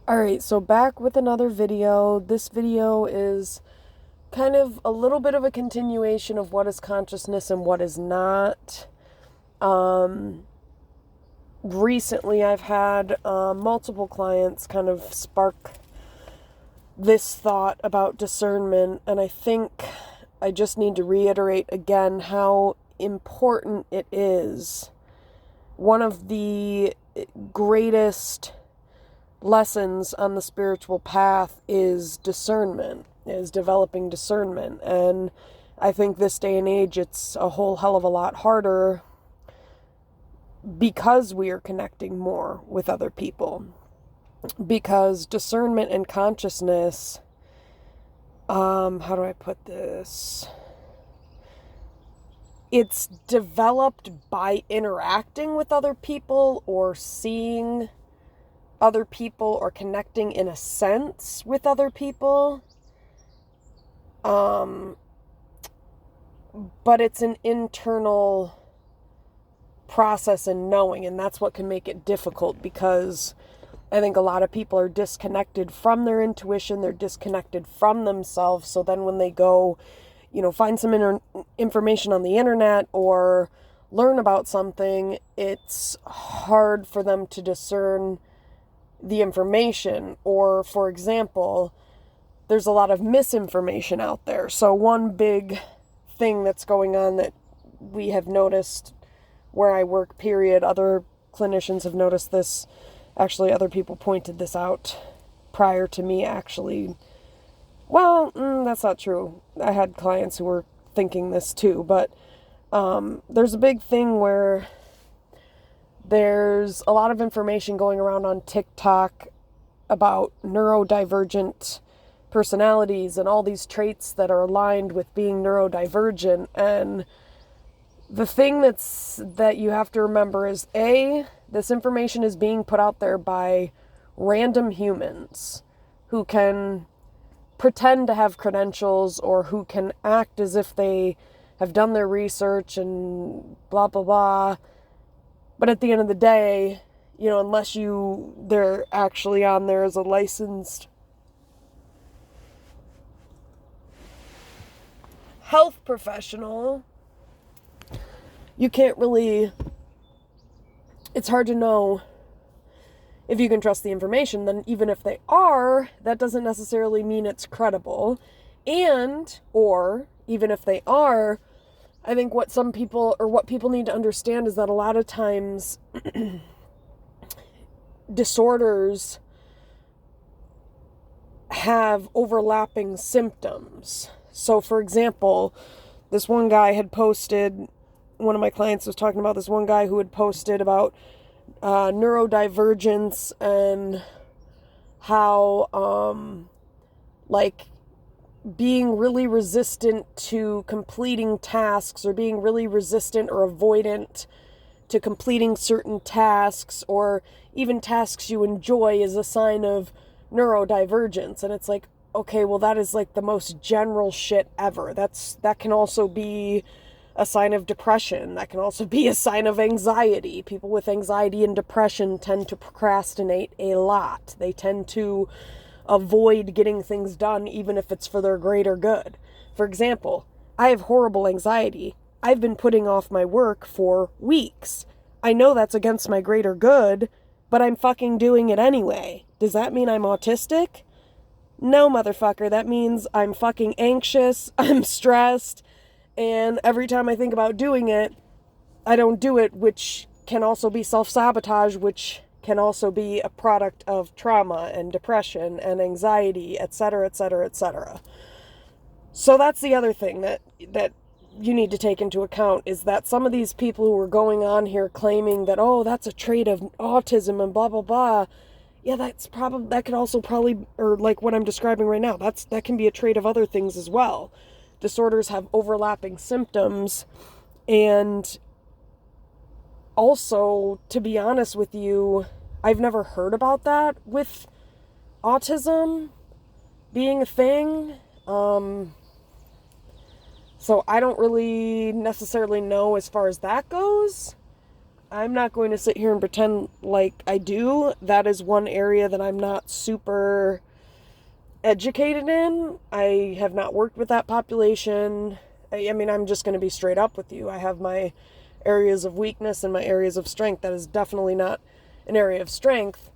Alright, so back with another video. This video is kind of a little bit of a continuation of what is consciousness and what is not. Um, Recently, I've had multiple clients kind of spark this thought about discernment, and I think I just need to reiterate again how important it is. One of the greatest lessons on the spiritual path is discernment, is developing discernment. And I think this day and age, it's a whole hell of a lot harder because we are connecting more with other people. Because discernment and consciousness, how do I put this? It's developed by interacting with other people or seeing other people or connecting in a sense with other people. But it's an internal process and knowing, and that's what can make it difficult, because I think a lot of people are disconnected from their intuition, they're disconnected from themselves, so then when they go, find some information on the internet or learn about something, it's hard for them to discern the information. Or, for example, there's a lot of misinformation out there. So one big thing that's going on that we have noticed where I work, period, other clinicians have noticed this, actually other people pointed this out prior to me, actually. Well, that's not true. I had clients who were thinking this too, but there's a big thing where there's a lot of information going around on TikTok about neurodivergent personalities and all these traits that are aligned with being neurodivergent. And the thing that you have to remember is, this information is being put out there by random humans who can pretend to have credentials or who can act as if they have done their research and blah, blah, blah. But at the end of the day, unless they're actually on there as a licensed health professional, you can't really, it's hard to know if you can trust the information. Then even if they are, that doesn't necessarily mean it's credible. Or even if they are, I think what people need to understand is that a lot of times disorders have overlapping symptoms. So, for example, one of my clients was talking about this one guy who had posted about neurodivergence and how, being really resistant to completing tasks, or being really resistant or avoidant to completing certain tasks, or even tasks you enjoy, is a sign of neurodivergence. And it's like, okay, well, that is the most general shit ever. That can also be a sign of depression. That can also be a sign of anxiety. People with anxiety and depression tend to procrastinate a lot. They tend to avoid getting things done, even if it's for their greater good. For example, I have horrible anxiety. I've been putting off my work for weeks. I know that's against my greater good, but I'm fucking doing it anyway. Does that mean I'm autistic? No, motherfucker. That means I'm fucking anxious, I'm stressed, and every time I think about doing it, I don't do it, which can also be self-sabotage, which can also be a product of trauma and depression and anxiety, etc., etc., etc. So that's the other thing that you need to take into account, is that some of these people who are going on here claiming that, that's a trait of autism and blah, blah, blah, yeah, that could also probably, or like what I'm describing right now, that can be a trait of other things as well. Disorders have overlapping symptoms. And also, to be honest with you, I've never heard about that with autism being a thing. So I don't really necessarily know as far as that goes. I'm not going to sit here and pretend like I do. That is one area that I'm not super educated in. I have not worked with that population. I mean, I'm just going to be straight up with you. I have my areas of weakness and my areas of strength. That is definitely not an area of strength.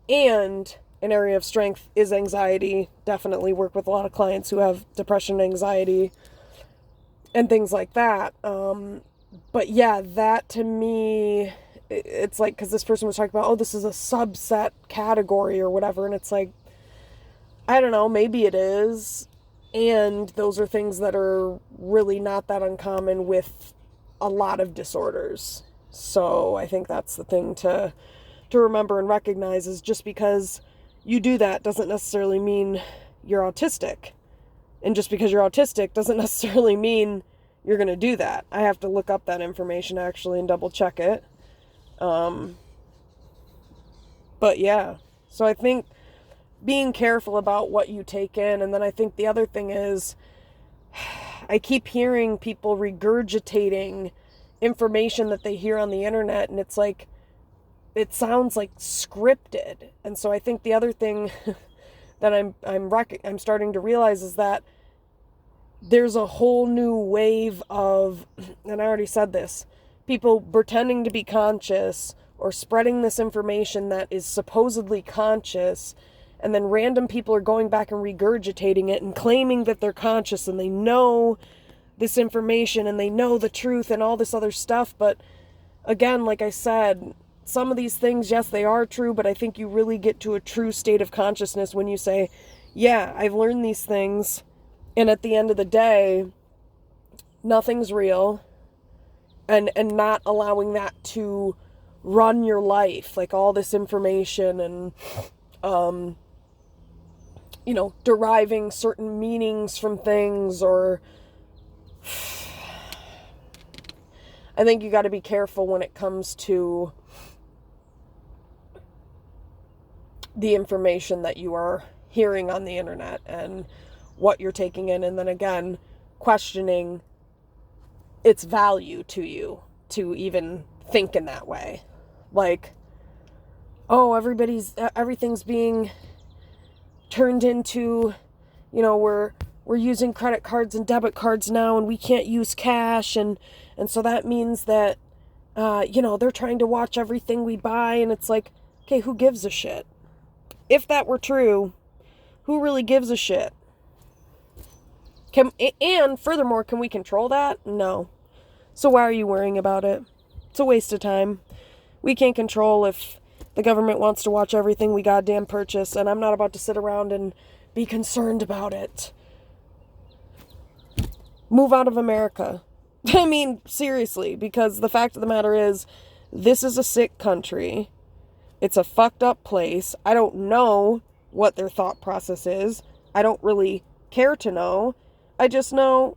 And an area of strength is anxiety. Definitely work with a lot of clients who have depression, anxiety, and things like that. But yeah, that to me, it's like, because this person was talking about, oh, this is a subset category or whatever. And it's like, I don't know, maybe it is. And those are things that are really not that uncommon with a lot of disorders. So I think that's the thing to remember and recognize, is just because you do that doesn't necessarily mean you're autistic. And just because you're autistic doesn't necessarily mean you're going to do that. I have to look up that information actually and double check it. But yeah, so I think being careful about what you take in. And then I think the other thing is, I keep hearing people regurgitating information that they hear on the internet, and it's like, it sounds like scripted. And so I think the other thing that I'm starting to realize is that there's a whole new wave of, and I already said this, people pretending to be conscious or spreading this information that is supposedly conscious, and then random people are going back and regurgitating it and claiming that they're conscious and they know this information and they know the truth and all this other stuff. But again, like I said, some of these things, yes, they are true, but I think you really get to a true state of consciousness when you say, yeah, I've learned these things, and at the end of the day, nothing's real, and not allowing that to run your life, like all this information and, deriving certain meanings from things, or I think you got to be careful when it comes to the information that you are hearing on the internet and what you're taking in. And then again, questioning its value to you to even think in that way. Like, oh, everything's being turned into, we're using credit cards and debit cards now, and we can't use cash, and so that means that they're trying to watch everything we buy. And it's like, okay, who gives a shit? If that were true, who really gives a shit? And furthermore, can we control that? No. So why are you worrying about it? It's a waste of time. We can't control if the government wants to watch everything we goddamn purchase, and I'm not about to sit around and be concerned about it. Move out of America. I mean, seriously, because the fact of the matter is, this is a sick country. It's a fucked up place. I don't know what their thought process is. I don't really care to know. I just know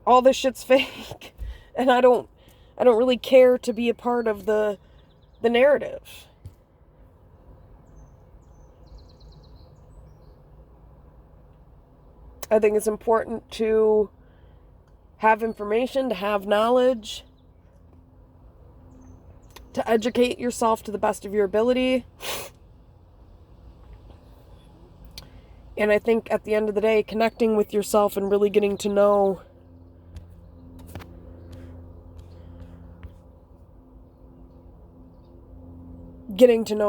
all this shit's fake. And I don't really care to be a part of the narrative. I think it's important to have information, to have knowledge, to educate yourself to the best of your ability. And I think at the end of the day, connecting with yourself and really getting to know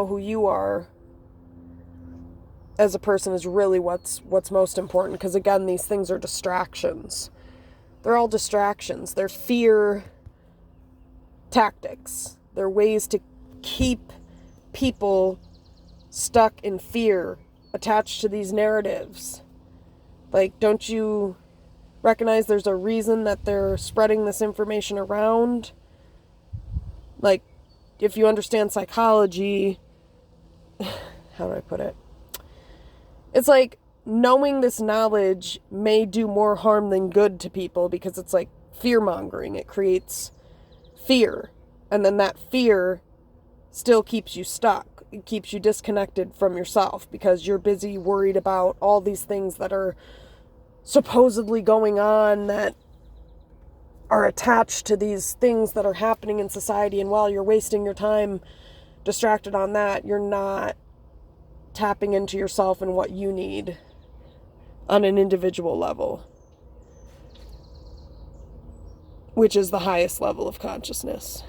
who you are as a person is really what's most important. Because again, these things are distractions. They're all distractions. They're fear tactics. They're ways to keep people stuck in fear, attached to these narratives. Like, don't you recognize there's a reason that they're spreading this information around? Like, if you understand psychology, how do I put it? It's like, knowing this knowledge may do more harm than good to people, because it's like fear-mongering. It creates fear. And then that fear still keeps you stuck. It keeps you disconnected from yourself because you're busy worried about all these things that are supposedly going on that are attached to these things that are happening in society, and while you're wasting your time distracted on that, you're not tapping into yourself and what you need on an individual level, which is the highest level of consciousness.